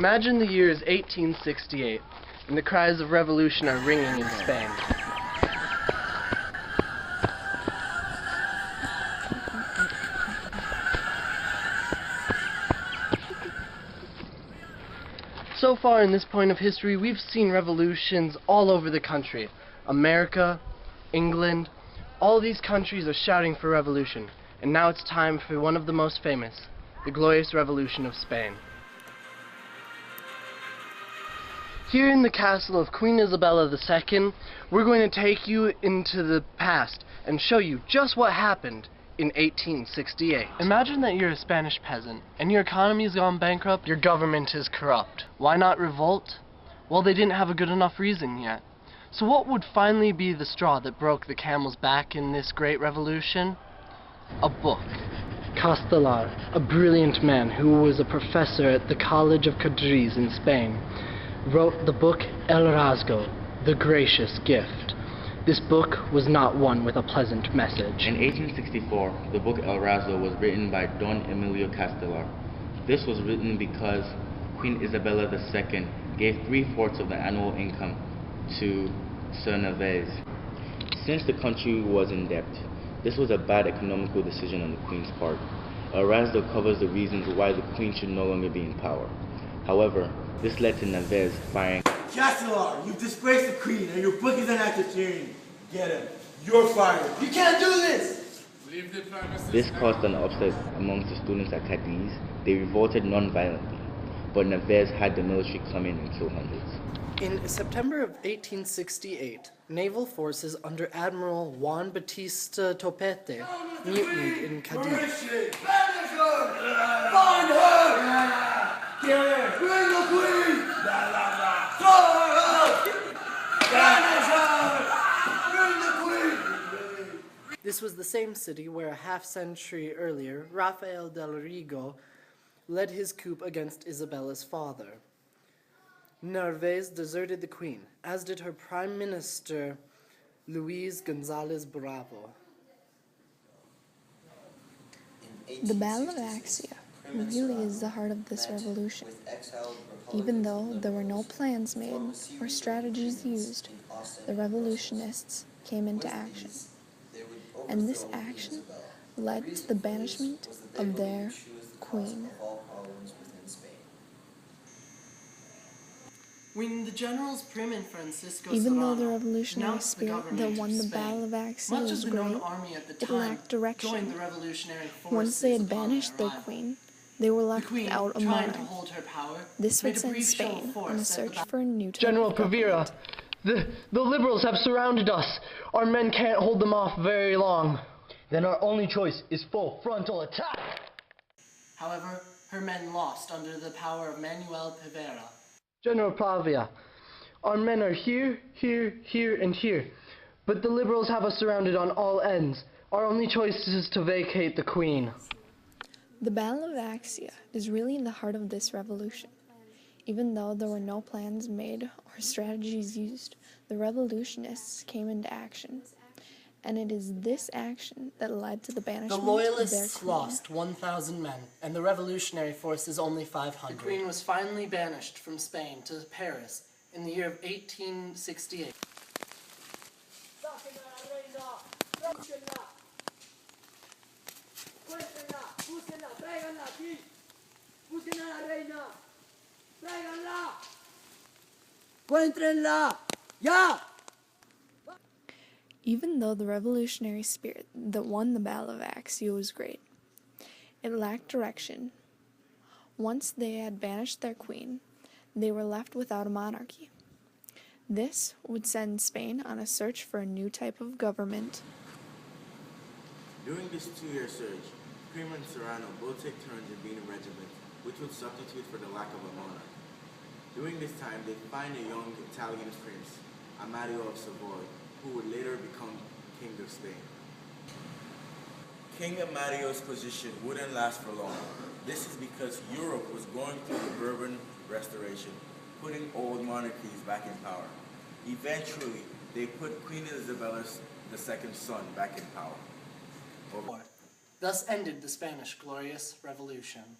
Imagine the year is 1868, and the cries of revolution are ringing in Spain. So far in this point of history, we've seen revolutions all over the country. America, England, all these countries are shouting for revolution. And now it's time for one of the most famous, the Glorious Revolution of Spain. Here in the castle of Queen Isabella II, we're going to take you into the past and show you just what happened in 1868. Imagine that you're a Spanish peasant, and your economy's gone bankrupt, your government is corrupt. Why not revolt? Well, they didn't have a good enough reason yet. So what would finally be the straw that broke the camel's back in this great revolution? A book. Castelar, a brilliant man who was a professor at the College of Cadiz in Spain, wrote the book El Rasgo, the Gracious Gift. This book was not one with a pleasant message. In 1864, the book El Rasgo was written by Don Emilio Castelar. This was written because Queen Isabella II gave 3/4 of the annual income to Sir Neves. Since the country was in debt, this was a bad economical decision on the Queen's part. El Rasgo covers the reasons why the Queen should no longer be in power. However, this led to Neves firing. Castelar, you've disgraced the Queen, and your book is an act of tyranny. Get him. You're fired. You can't do this! This caused an upset amongst the students at Cadiz. They revolted non-violently, but Neves had the military come in and kill hundreds. In September of 1868, naval forces under Admiral Juan Bautista Topete mutinied in Cadiz. Find her! Kill her! Bring the Queen! Throw her up! Banish her! Bring the Queen! This was the same city where a half-century earlier, Rafael del Riego led his coup against Isabella's father. Neves deserted the Queen, as did her Prime Minister, Luis González Bravo. The Battle of Axia really is the heart of this revolution. Even though there were no plans made or strategies used, the revolutionists came into action. And this action led to the banishment of their queen. When the generals Prim and Francisco Even though the Serrano revolutionary announced the spirit government that won of the Spain, Battle of Axia much was of the known great, army at the it time lacked direction. joined the revolutionary forces. Once they had upon banished their arrival. queen, they were The left Queen, without a trying monarch. to hold her power, This made would a send brief show of Spain on force a at search the for a new type General of government. Pavira, the liberals have surrounded us. Our men can't hold them off very long. Then our only choice is full frontal attack. However, her men lost under the power of Manuel Pavera. General Pavia, our men are here, here, here, and here. But the liberals have us surrounded on all ends. Our only choice is to vacate the Queen. The Battle of Axia is really the heart of this revolution. Even though there were no plans made or strategies used, the revolutionists came into action. And it is this action that led to the banishment The of their Loyalists queen. lost 1,000 men, and the revolutionary forces only 500. The Queen was finally banished from Spain to Paris in the year of 1868. Encuéntrenla! ¡Ya! Even though the revolutionary spirit that won the Battle of Axia was great, it lacked direction. Once they had banished their queen, they were left without a monarchy. This would send Spain on a search for a new type of government. During this 2-year surge, Prim and Serrano both take turns in being a regiment, which would substitute for the lack of a monarch. During this time, they find a young Italian prince, Amadio of Savoy, who would later become King of Spain. King Amadio's position wouldn't last for long. This is because Europe was going through the Bourbon Restoration, putting old monarchies back in power. Eventually, they put Queen Isabella II's son back in power. Thus ended the Spanish Glorious Revolution.